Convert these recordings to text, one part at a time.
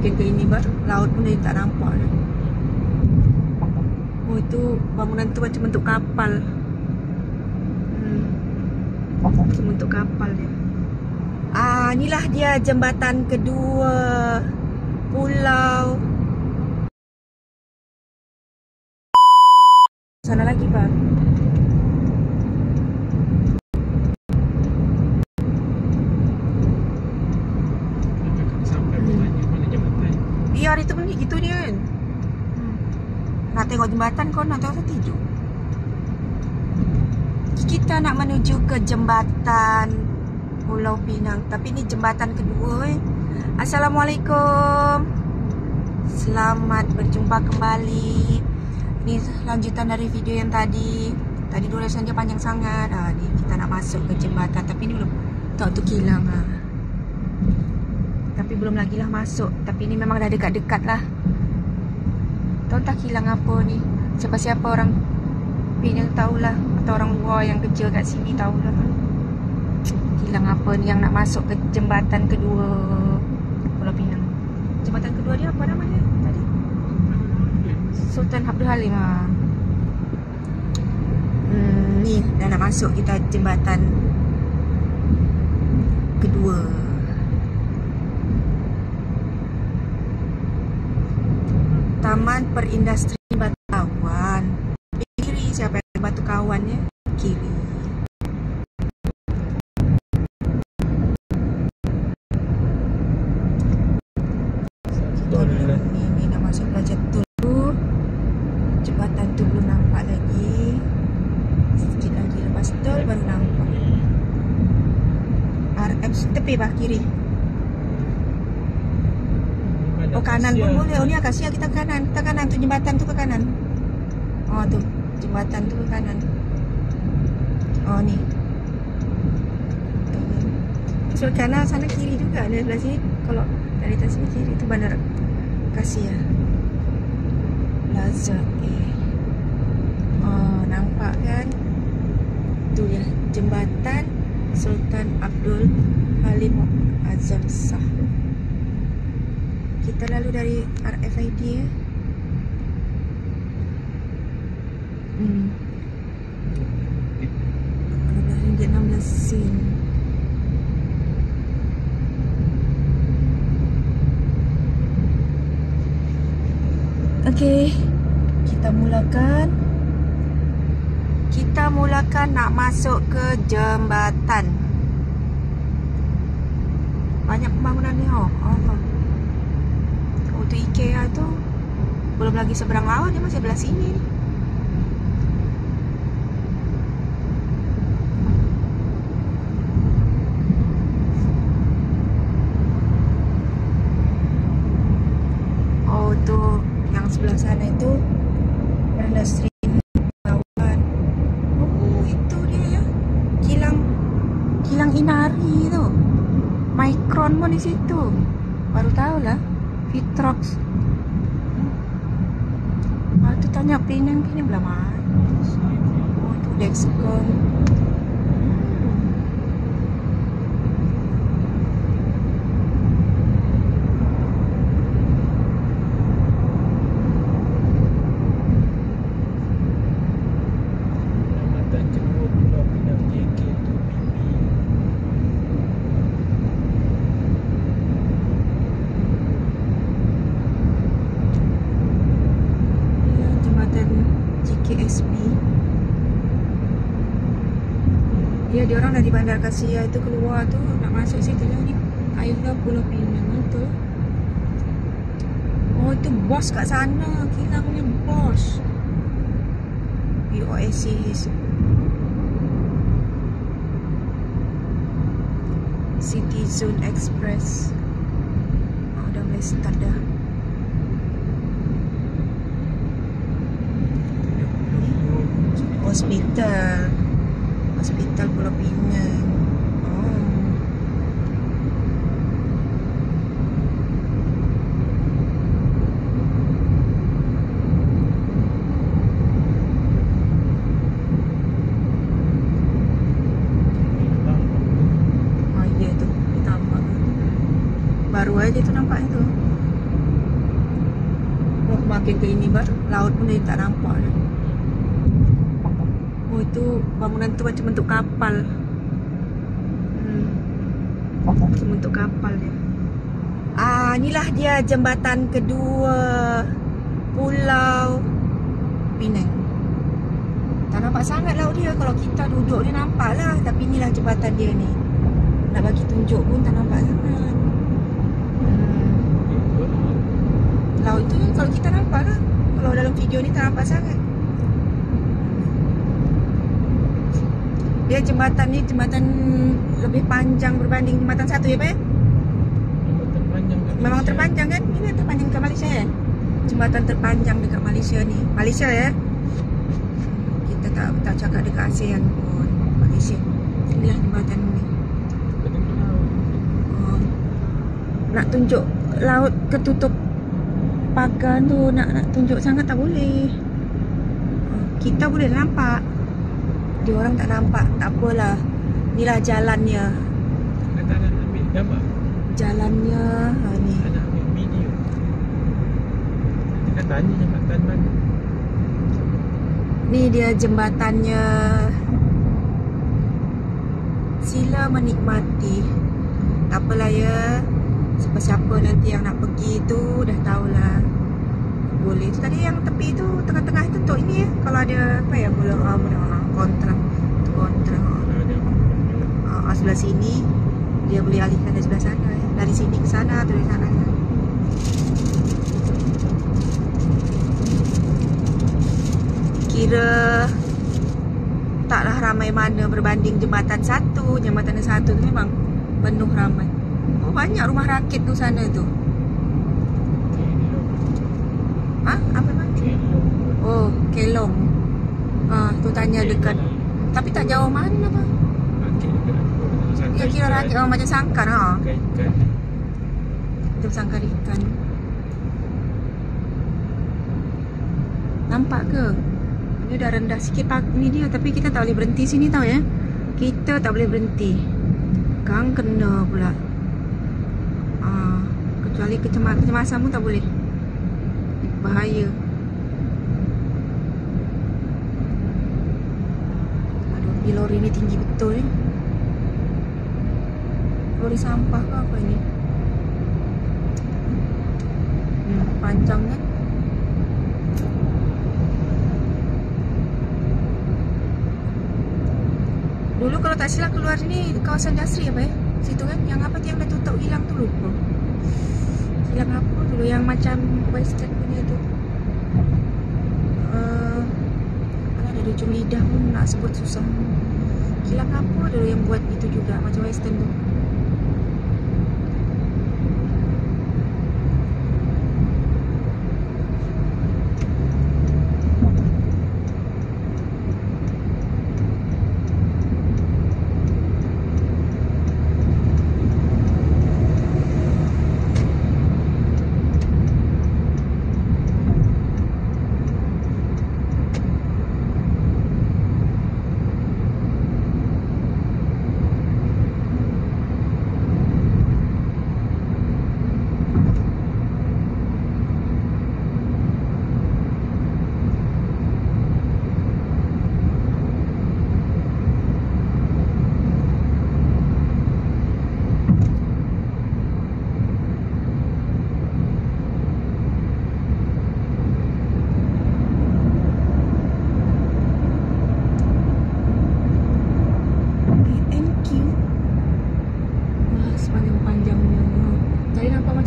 Ke ini bar, laut pun dah tak nampak dah. Oh itu bangunan tu macam bentuk kapal. Macam bentuk kapal dia. Inilah dia jembatan kedua pulau. Sana lagi Pak. Biar itu pun gitu dia kan. Nak tengok jembatan kau nak tengok tidur. Kita nak menuju ke jembatan Pulau Pinang. Tapi ni jembatan kedua Assalamualaikum. Selamat berjumpa kembali. Ni lanjutan dari video yang tadi. Tadi durasi dia panjang sangat. Ni kita nak masuk ke jembatan. Tapi ni belum tak tu kilang Tapi belum lagi lah masuk. Tapi ni memang dah dekat-dekat lah. Tahu tak kilang apa ni? Siapa-siapa orang Pinang tahulah. Atau orang luar yang kerja kat sini tahulah. Kilang apa ni yang nak masuk ke jembatan kedua Pulau Pinang. Jembatan kedua dia apa namanya tadi? Sultan Abdul Halim. Ni dah nak masuk kita jembatan kedua. Taman Perindustrian Batu Kawan. Kiri siapa yang Batu Kawannya? Kiri. Ni nak masuk belajar dulu. Jembatan tu belum nampak lagi. Sikit lagi lepas tol baru nampak. RF tepi bah kiri. Oh kanan pun boleh. Oh ni Akasia kita kanan. Kita kanan tu jembatan tu ke kanan. Oh tu jembatan tu ke kanan. Oh ni. So kanan sana kiri juga. Dari sebelah sini kalau dari atas sini kiri tu bandar Akasia. Plaza nampak kan? Tu ya jembatan Sultan Abdul Halim Azam Shah. Kita lalu dari RFID ya. RM16. Okey, kita mulakan. Kita mulakan nak masuk ke jembatan. Banyak pembangunan ni tu IKEA tu belum lagi seberang laut, dia masih belah sini. Oh tu yang sebelah sana itu Perindustrian Kawan. Oh itu dia ya. Kilang Inari tu. Micron pun di situ. Baru tahu lah. Vitrox. Tu tanya Pinang belah mana? Oh tu Dexcom. Ya, dia orang dari Bandar Akasia itu keluar tu nak masuk situ lah ni. Ayolah Pulau Pinang tu. Oh itu bos kat sana, kilangnya bos. BOSC City Zone Express. Dah mulai start dah. Hospital Pulau Pinang. Ya tu ditambah. Baru aja tu nampak itu. makin ke ini bah, laut pun dah tak nampak dah. Oh itu bangunan tu macam bentuk kapal. Macam bentuk kapal dia. Inilah dia jembatan kedua Pulau Pinang. Tak nampak sangat laut dia. Kalau kita duduk dia nampak lah. Tapi inilah jembatan dia ni. Nak bagi tunjuk pun tak nampak sangat. Laut tu kalau kita nampak lah. Kalau dalam video ni tak nampak sangat. Dia jembatan ni jembatan lebih panjang berbanding jembatan satu ya Pak? Memang terpanjang kan? Ini terpanjang dekat Malaysia ya? Jembatan terpanjang dekat Malaysia ni. Malaysia ya? Kita tak cakap dekat ASEAN pun. Malaysia. Inilah jembatan ni. Nak tunjuk laut ketutup pagar tu, nak tunjuk sangat tak boleh. Kita boleh nampak. Dia orang tak nampak. Tak apalah. Inilah jalannya. Tak nak ambil gambar. Jalannya ni. Tak nak ambil video. Kita tanya jembatan mana. Ni dia jembatannya. Sila menikmati. Tak apalah ya. Siapa-siapa nanti yang nak pergi tu dah tahulah. Boleh. Tu tadi yang tepi tu tengah-tengah tu untuk ini ya. Kalau ada apa ya boleh kontrak. Kontrak. Sebelah sini dia boleh alihkan dari sebelah sana ya. Dari sini ke sana atau dari sana ya. Kira taklah ramai mana berbanding jembatan satu. Jembatan satu tu memang penuh ramai. Oh banyak rumah rakit tu sana tu. Apa bang? Oh Kelong. Tu tanya dekat. Tapi tak jauh mana bang? Ya kira rakit macam sangkar ha. Macam sangkar ikan. Nampak ke? Ini dah rendah sikit ni dia. Tapi kita tak boleh berhenti sini tau ya. Kita tak boleh berhenti. Kang kena pula. Kecuali kecemasan pun tak boleh. Bahaya. Aduh, lori ni tinggi betul ni. Lori sampah ke apa ni? Panjang kan? Dulu kalau tak silap keluar ni kawasan industri apa ya? Situ kan? Yang apa tu yang dah tutup hilang tu lupa. Hilang apa dulu yang macam western punya tu. Ada ujung lidah pun nak sebut susah. Hilang apa dulu yang buat itu juga macam western tu.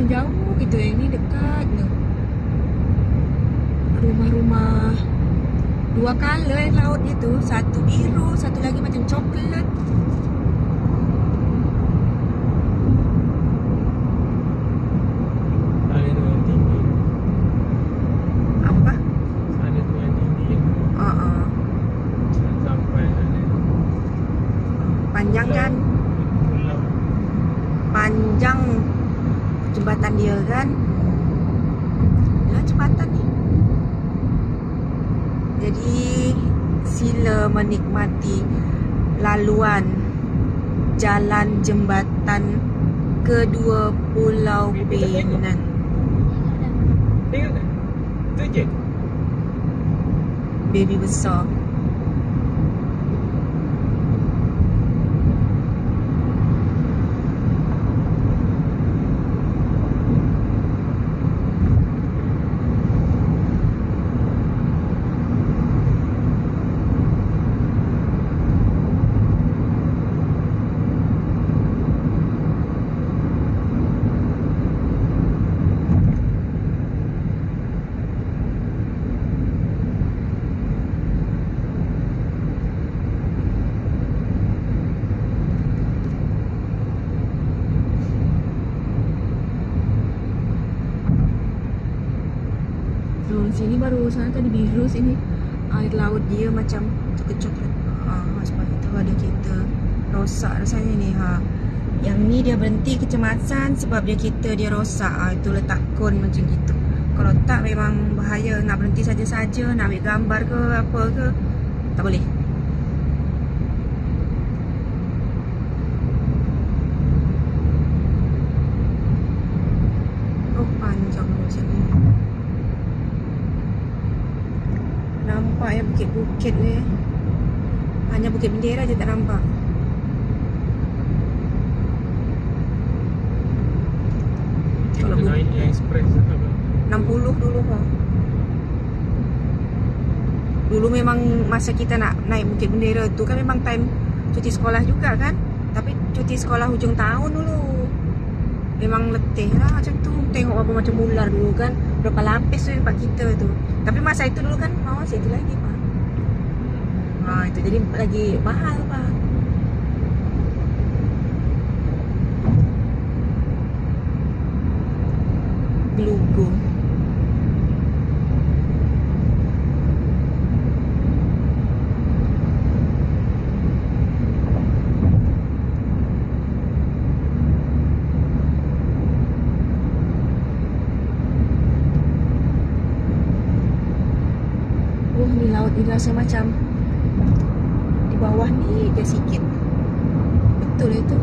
Jauh gitu yang ni dekat ni. Rumah-rumah dua color laut itu, satu biru, satu lagi macam coklat. Ada tu yang tinggi. Apa? Ada tu yang tinggi. Sampai ada. Panjang kan? Panjang jembatan dia kan. Inilah jembatan ni. Jadi sila menikmati laluan jalan jembatan kedua Pulau Pinang. Tengok tak? Tu baby besar. Sini baru, sana tadi biru, sini air laut dia macam coklat-coklat. Sebab itu ada kereta rosak rasanya ni. Yang ni dia berhenti kecemasan sebab dia kereta dia rosak. Itu letak kon macam gitu. Kalau tak memang bahaya. Nak berhenti saja-saja, nak ambil gambar ke apa ke, tak boleh. Oh, panjang macam ni. Nampak ya bukit-bukit ni. Hanya Bukit Bendera je tak nampak. Kalau naik yang express apa? 60 dulu kah? Dulu memang masa kita nak naik Bukit Bendera tu kan memang time cuti sekolah juga kan. Tapi cuti sekolah hujung tahun dulu. Memang letih lah macam tu. Tengok apa macam ular dulu kan. Berapa lapis tu tempat kita tu. Tapi masa itu dulu kan masih itu lagi Pak. Itu jadi lagi mahal Pak. Belugu. Ni laut ni rasa macam di bawah ni dia sikit. Betul itu.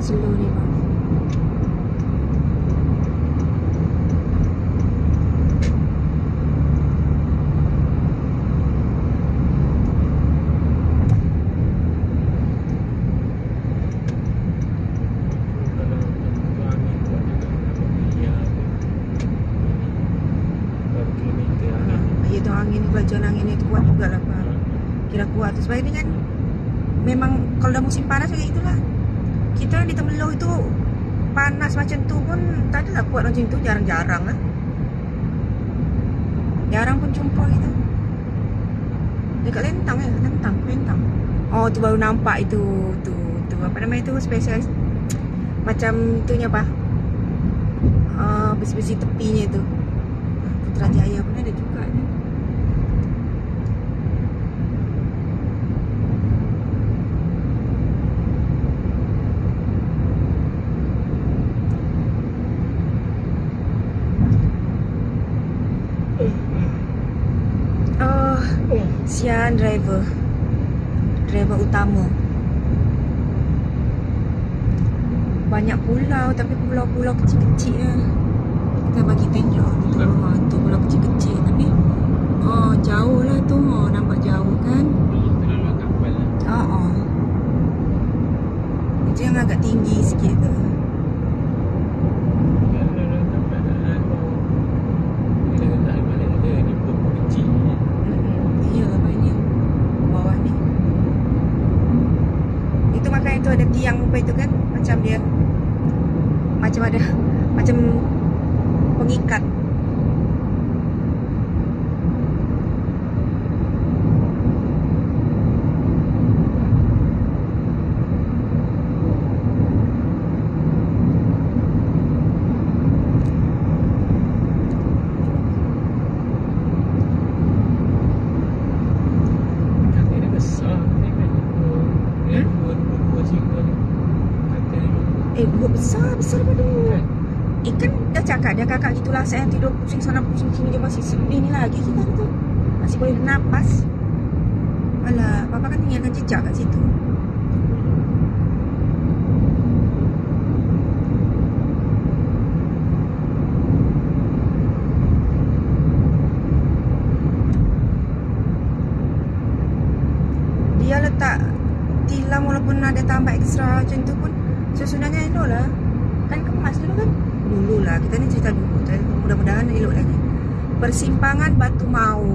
Slow ni Bang. Angin, belajar angin itu kuat juga lah Pak. Kira kuat. Sebab ini kan memang kalau dah musim panas kayak itulah. Kita di Temeloh itu panas macam tu pun tak adalah kuat macam tu, jarang-jarang lah. Jarang pun jumpa kita. Dekat Lentang ya, Lentang. Oh tu baru nampak itu tu apa nama itu spesial macam itunya Pak. Besi-besi tepinya tu. Putrajaya pun ada juga ni. Sian driver utama. Banyak pulau tapi pulau-pulau kecil-kecil lah. Kita bagi tunjuk tu pulau kecil-kecil tapi jauh lah tu. Nampak jauh kan. Terlalu kapal lah. Itu yang agak tinggi sikit tu. Itu ada tiang apa itu kan, macam dia macam ada macam pengikat. Besar padu. Ikan dah cakap dia kakak gitulah, saya tidur pusing sana pusing sini, dia masih sedih ni lagi kita tu. Masih boleh nafas. Alah, papa kan tinggalkan jejak kat situ. tambah ekstra macam tu pun sebenarnya elok lah. Kan kemas dulu kan. Dulu lah, kita ni cerita dulu. Mudah-mudahan elok lagi. Persimpangan Batu Mau.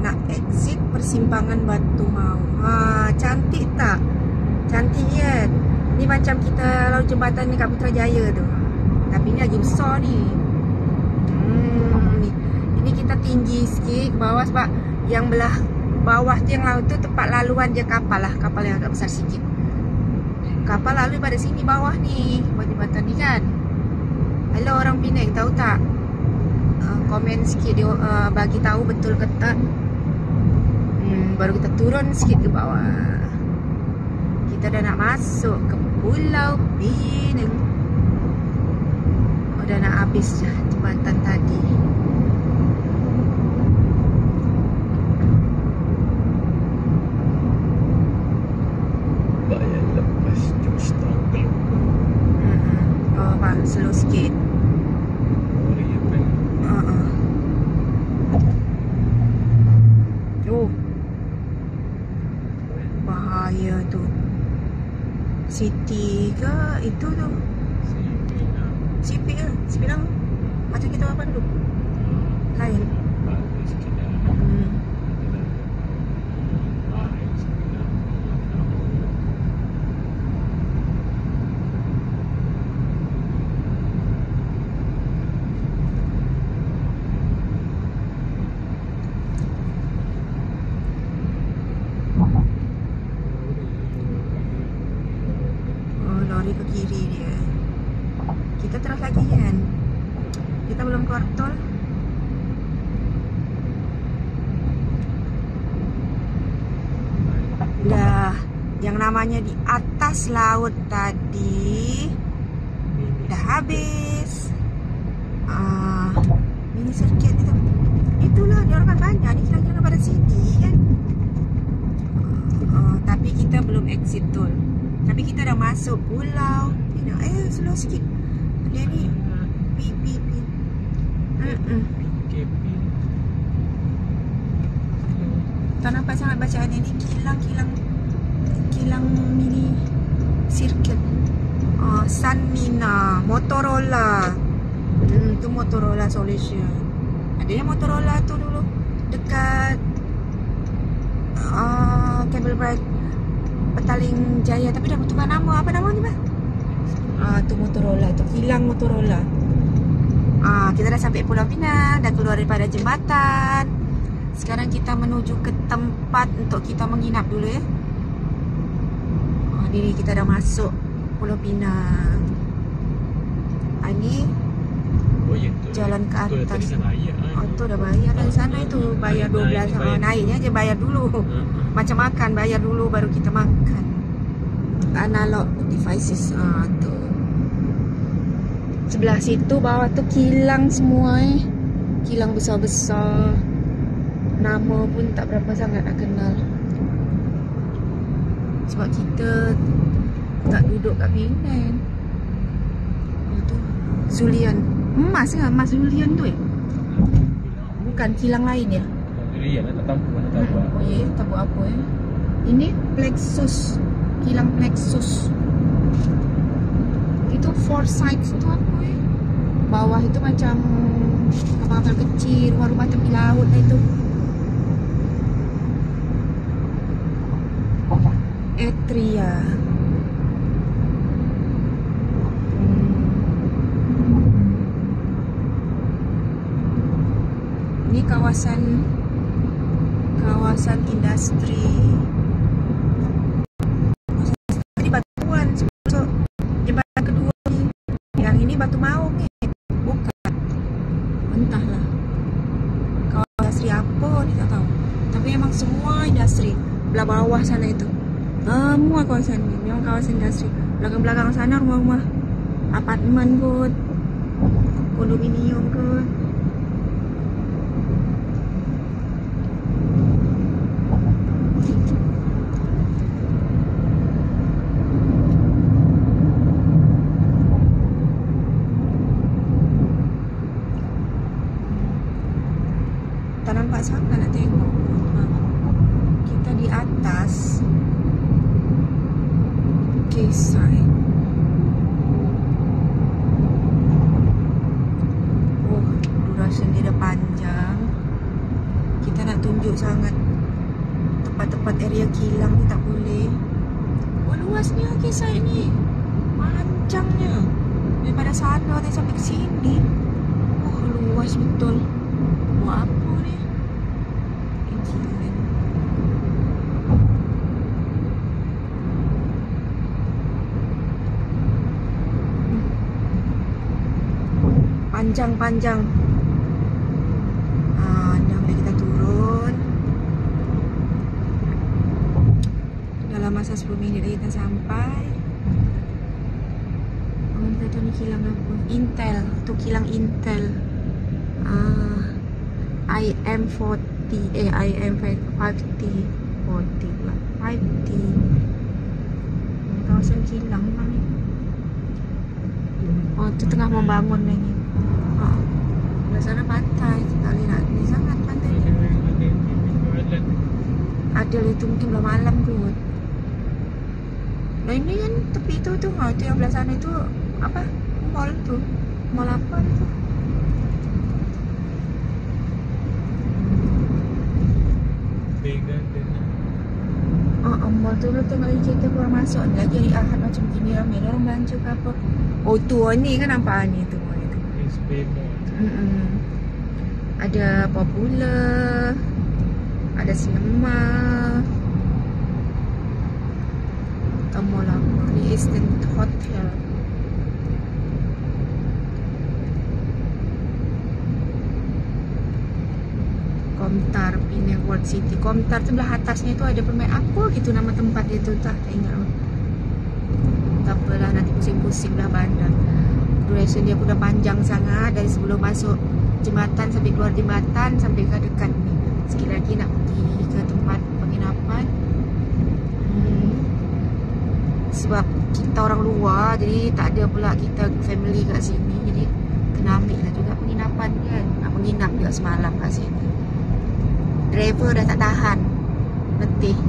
Nak exit persimpangan Batu Mau. Cantik tak? Cantik kan? Ni macam kita lalu jembatan ni kat Putrajaya tu. Tapi ni lagi besar ni. Ini kita tinggi sikit ke bawah sebab yang belah bawah tu yang laut tu tempat laluan je kapal lah. Kapal yang agak besar sikit. Kapal lalu pada sini bawah ni. Jembatan ni kan. Halo orang Penang, tahu tak? Komen sikit dia bagi tahu betul ke tak. Baru kita turun sikit ke bawah. Kita dah nak masuk ke Pulau Pinang. Dah nak habis dah jembatan tadi. Bayar lepas jam setengah keluar. Oh, Pak, slow sikit. Sorry apa ni? Oh, bahaya tu. City ke itu tu? Sipil ke? Sipilang. Macam kita apa dulu? Lain. Balik sikit dah. Balik sikit dah. Oh, lori ke kiri dia. Kita terus lagi kan. Kita belum keluar tol. Dah. Yang namanya di atas laut tadi dah habis. Mini circuit itu. Itulah dia orang kan banyak ni kira-kira pada sini kan. Tapi kita belum exit tol. Tapi kita dah masuk pulau. Slow sikit. Dia ni pi. Tak nampak sangat bacaan ini. Kilang mini circuit. Sanmina, Motorola. Tu Motorola Solution. Adanya Motorola tu dulu dekat Cable Bride Petaling Jaya, tapi dah bertukar nama. Apa nama ni, Bah? Tu Motorola, tu kilang Motorola. Kita dah sampai Pulau Pinang, dah keluar daripada jembatan. Sekarang kita menuju ke tempat untuk kita menginap dulu ya. Ni kita dah masuk Pulau Pinang. Ni jalan ke atas. Tu dah bayar dari sana itu. Bayar 12. Naiknya je bayar dulu. Macam makan, bayar dulu baru kita makan. Analog devices. Tu sebelah situ bawah tu kilang semua kilang besar-besar. Nama pun tak berapa sangat nak kenal. Sebab kita tak duduk kat Penang. Tu Zulian. Emas ke? Emas Zulian tu bukan kilang lain ya? Zulian tak tahu mana tahu. Oh ya, tak buat apa Ini Plexus. Kilang Plexus. Itu Forsyth tu apa bawah itu macam kapal-kapal kecil, rumah-rumah tepi laut lah itu. Etria. Ini kawasan industri. Ini batuan sebab jembatan kedua ni. Yang ini Batu Maung ni. Bukan. Entahlah. Kawasan industri apa ni tak tahu. Tapi memang semua industri. Belah bawah sana itu. Semua kawasan ni memang kawasan industri. Belakang-belakang sana rumah-rumah apartmen kot, kondominium kot. Tak nampak sangat nak tengok. Kita di atas. Quayside. Oh, durasi dia dah panjang. Kita nak tunjuk sangat tempat-tempat area kilang ni tak boleh. Oh, luasnya Quayside ni. Panjangnya. Daripada sana ni sampai ke sini. Oh, luas betul. Buat apa ni? Gila. Panjang-panjang. Dah boleh kita turun. Dalam masa 10 minit lagi kita sampai. Kita tahu ni kilang apa? Intel. Tu kilang Intel. IM40. IM50. 40 pula. 5T. Kawasan kilang lah ni. Oh, tu tengah membangun lagi. Belah sana pantai. Tak boleh nak ni sangat pantai. Ada lah tu mungkin belah malam kot. Nah ini kan tepi tu tu. Itu yang belah sana tu apa? Mall tu. Mall apa tu? Mall tu lu tengok lagi kereta keluar masuk lagi hari Ahad macam gini ramai orang belanja ke apa. Oh tu ni kan nampak ni tu. Ada Popular, ada Cinema, mall apa ni, Eastern Hotel. Komtar, Penang World City. Komtar tu belah atasnya tu ada permain apa gitu nama tempat dia tu, tak ingat. Tak apalah, nanti pusing-pusing belah bandar. Duration dia pun dah panjang sangat. Dari sebelum masuk jembatan sampai keluar jembatan sampai ke dekat ni. Sikit lagi nak pergi ke tempat penginapan. Sebab kita orang luar, jadi tak ada pula kita family kat sini. Jadi kena ambil lah juga penginapan kan. Nak menginap juga semalam kat sini. Driver dah tak tahan. Letih.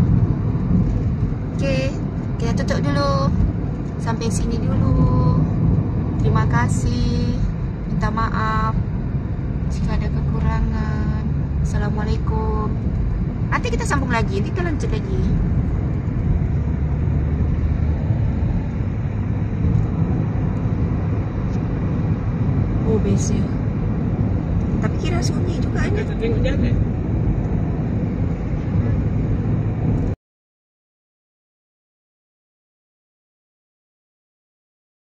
Okay, kita tutup dulu. Sampai sini dulu. Terima kasih. Minta maaf jika ada kekurangan. Assalamualaikum. Nanti kita sambung lagi. Nanti kita lanjut lagi. Oh, bestnya. Tapi kira sunyi juga ni. Kita tengok jalan.